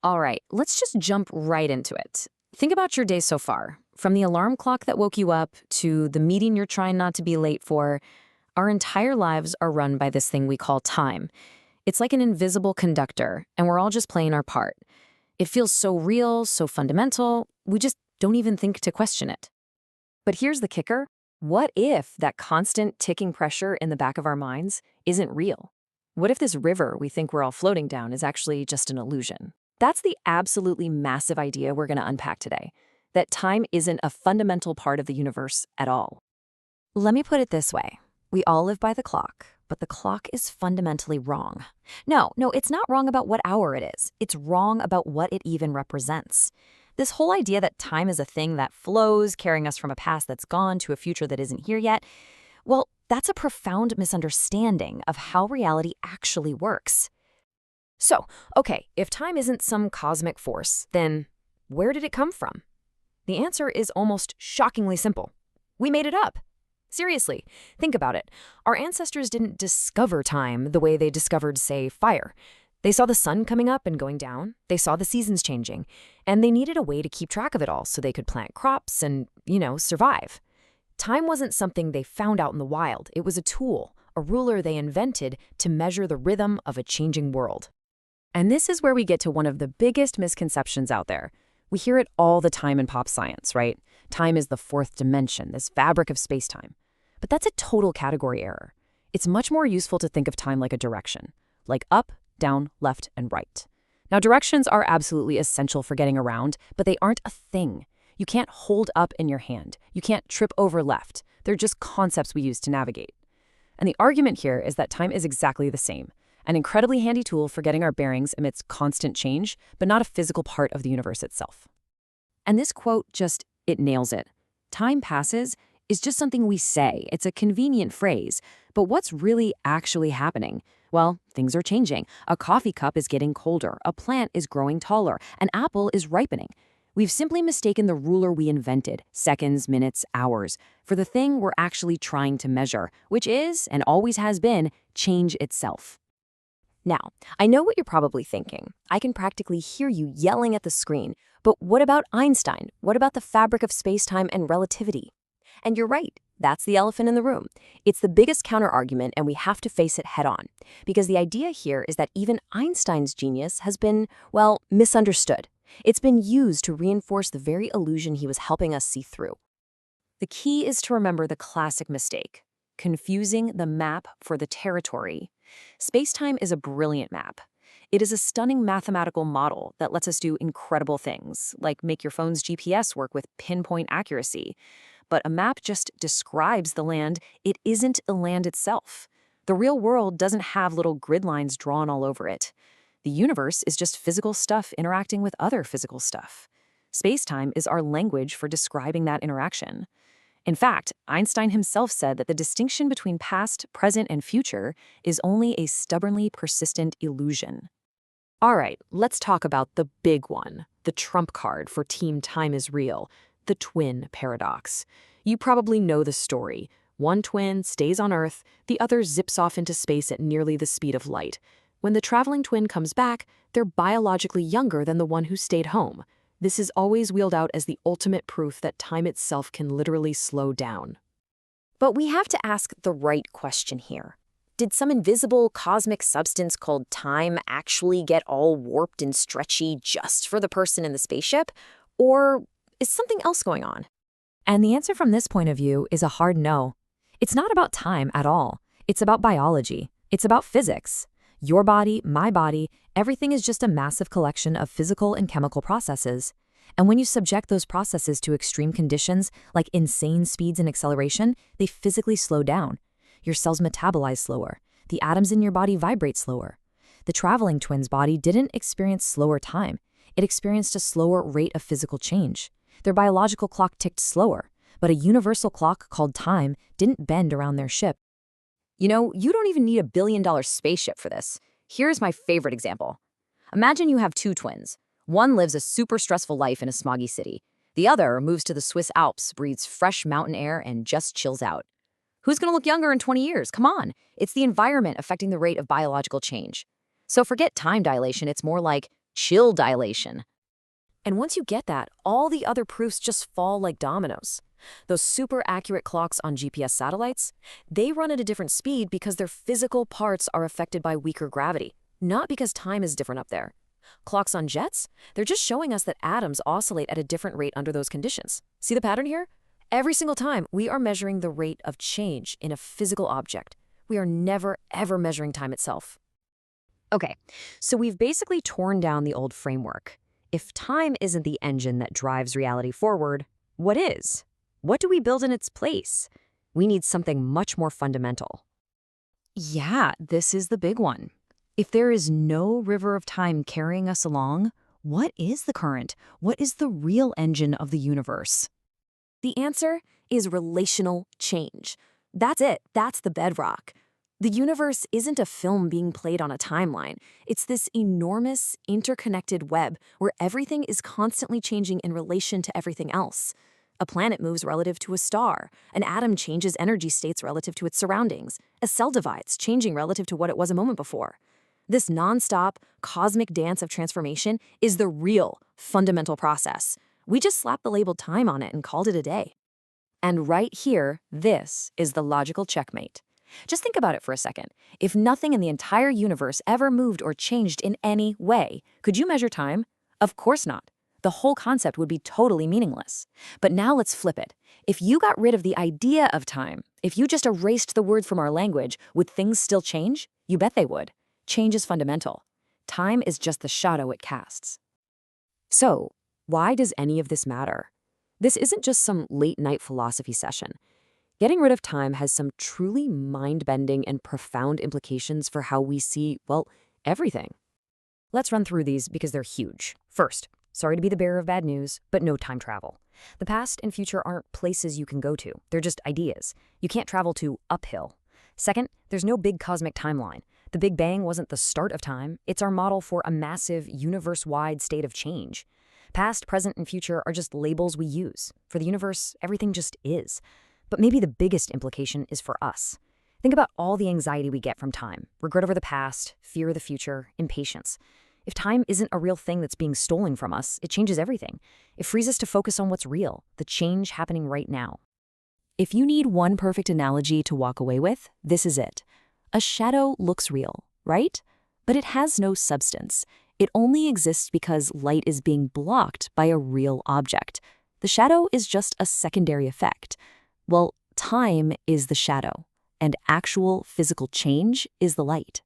All right, let's just jump right into it. Think about your day so far. From the alarm clock that woke you up to the meeting you're trying not to be late for, our entire lives are run by this thing we call time. It's like an invisible conductor, and we're all just playing our part. It feels so real, so fundamental, we just don't even think to question it. But here's the kicker. What if that constant ticking pressure in the back of our minds isn't real? What if this river we think we're all floating down is actually just an illusion? That's the absolutely massive idea we're going to unpack today, that time isn't a fundamental part of the universe at all. Let me put it this way. We all live by the clock, but the clock is fundamentally wrong. No, it's not wrong about what hour it is. It's wrong about what it even represents. This whole idea that time is a thing that flows, carrying us from a past that's gone to a future that isn't here yet, well, that's a profound misunderstanding of how reality actually works. So, okay, if time isn't some cosmic force, then where did it come from? The answer is almost shockingly simple. We made it up. Seriously, think about it. Our ancestors didn't discover time the way they discovered, say, fire. They saw the sun coming up and going down, they saw the seasons changing, and they needed a way to keep track of it all so they could plant crops and, survive. Time wasn't something they found out in the wild. It was a tool, a ruler they invented to measure the rhythm of a changing world. And this is where we get to one of the biggest misconceptions out there. We hear it all the time in pop science, right? Time is the fourth dimension, this fabric of space-time. But that's a total category error. It's much more useful to think of time like a direction, like up, down, left, and right. Now, directions are absolutely essential for getting around, but they aren't a thing. You can't hold up in your hand. You can't trip over left. They're just concepts we use to navigate. And the argument here is that time is exactly the same. An incredibly handy tool for getting our bearings amidst constant change, but not a physical part of the universe itself. And this quote it nails it. Time passes is just something we say. It's a convenient phrase. But what's really actually happening? Well, things are changing. A coffee cup is getting colder. A plant is growing taller. An apple is ripening. We've simply mistaken the ruler we invented, seconds, minutes, hours, for the thing we're actually trying to measure, which is, and always has been, change itself. Now, I know what you're probably thinking. I can practically hear you yelling at the screen. But what about Einstein? What about the fabric of space-time and relativity? And you're right. That's the elephant in the room. It's the biggest counterargument, and we have to face it head-on. Because the idea here is that even Einstein's genius has been, misunderstood. It's been used to reinforce the very illusion he was helping us see through. The key is to remember the classic mistake, confusing the map for the territory. Space-time is a brilliant map. It is a stunning mathematical model that lets us do incredible things, like make your phone's GPS work with pinpoint accuracy. But a map just describes the land. It isn't the land itself. The real world doesn't have little grid lines drawn all over it. The universe is just physical stuff interacting with other physical stuff. Space-time is our language for describing that interaction. In fact, Einstein himself said that the distinction between past, present, and future is only a stubbornly persistent illusion. All right, let's talk about the big one, the trump card for Team Time is Real, the twin paradox. You probably know the story. One twin stays on Earth, the other zips off into space at nearly the speed of light. When the traveling twin comes back, they're biologically younger than the one who stayed home. This is always wheeled out as the ultimate proof that time itself can literally slow down. But we have to ask the right question here. Did some invisible cosmic substance called time actually get all warped and stretchy just for the person in the spaceship? Or is something else going on? And the answer from this point of view is a hard no. It's not about time at all. It's about biology. It's about physics. Your body, my body, everything is just a massive collection of physical and chemical processes. And when you subject those processes to extreme conditions, like insane speeds and acceleration, they physically slow down. Your cells metabolize slower. The atoms in your body vibrate slower. The traveling twin's body didn't experience slower time. It experienced a slower rate of physical change. Their biological clock ticked slower, but a universal clock called time didn't bend around their ship. You don't even need $1 billion spaceship for this. Here's my favorite example. Imagine you have two twins. One lives a super stressful life in a smoggy city. The other moves to the Swiss Alps, breathes fresh mountain air, and just chills out. Who's going to look younger in 20 years? Come on. It's the environment affecting the rate of biological change. So forget time dilation. It's more like chill dilation. And once you get that, all the other proofs just fall like dominoes. Those super accurate clocks on GPS satellites, they run at a different speed because their physical parts are affected by weaker gravity, not because time is different up there. Clocks on jets, they're just showing us that atoms oscillate at a different rate under those conditions. See the pattern here? Every single time, we are measuring the rate of change in a physical object. We are never, ever measuring time itself. Okay, so we've basically torn down the old framework. If time isn't the engine that drives reality forward, what is? What do we build in its place? We need something much more fundamental. Yeah, this is the big one. If there is no river of time carrying us along, what is the current? What is the real engine of the universe? The answer is relational change. That's it. That's the bedrock. The universe isn't a film being played on a timeline. It's this enormous, interconnected web where everything is constantly changing in relation to everything else. A planet moves relative to a star. An atom changes energy states relative to its surroundings. A cell divides, changing relative to what it was a moment before. This nonstop, cosmic dance of transformation is the real, fundamental process. We just slapped the label time on it and called it a day. And right here, this is the logical checkmate. Just think about it for a second. If nothing in the entire universe ever moved or changed in any way, could you measure time? Of course not. The whole concept would be totally meaningless. But now let's flip it. If you got rid of the idea of time, if you just erased the word from our language, would things still change? You bet they would. Change is fundamental. Time is just the shadow it casts. So, why does any of this matter? This isn't just some late-night philosophy session. Getting rid of time has some truly mind-bending and profound implications for how we see, well, everything. Let's run through these because they're huge. First, sorry to be the bearer of bad news, but no time travel. The past and future aren't places you can go to. They're just ideas. You can't travel to uphill. Second, there's no big cosmic timeline. The Big Bang wasn't the start of time. It's our model for a massive, universe-wide state of change. Past, present, and future are just labels we use. For the universe, everything just is. But maybe the biggest implication is for us. Think about all the anxiety we get from time. Regret over the past, fear of the future, impatience. If time isn't a real thing that's being stolen from us, it changes everything. It frees us to focus on what's real, the change happening right now. If you need one perfect analogy to walk away with, this is it. A shadow looks real, right? But it has no substance. It only exists because light is being blocked by a real object. The shadow is just a secondary effect. Well, time is the shadow, and actual physical change is the light.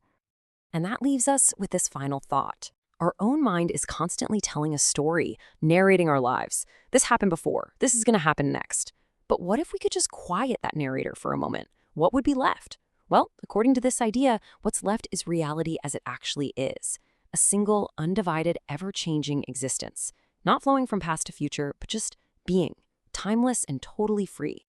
And that leaves us with this final thought. Our own mind is constantly telling a story, narrating our lives. This happened before. This is going to happen next. But what if we could just quiet that narrator for a moment? What would be left? Well, according to this idea, what's left is reality as it actually is. A single, undivided, ever-changing existence. Not flowing from past to future, but just being. Timeless and totally free.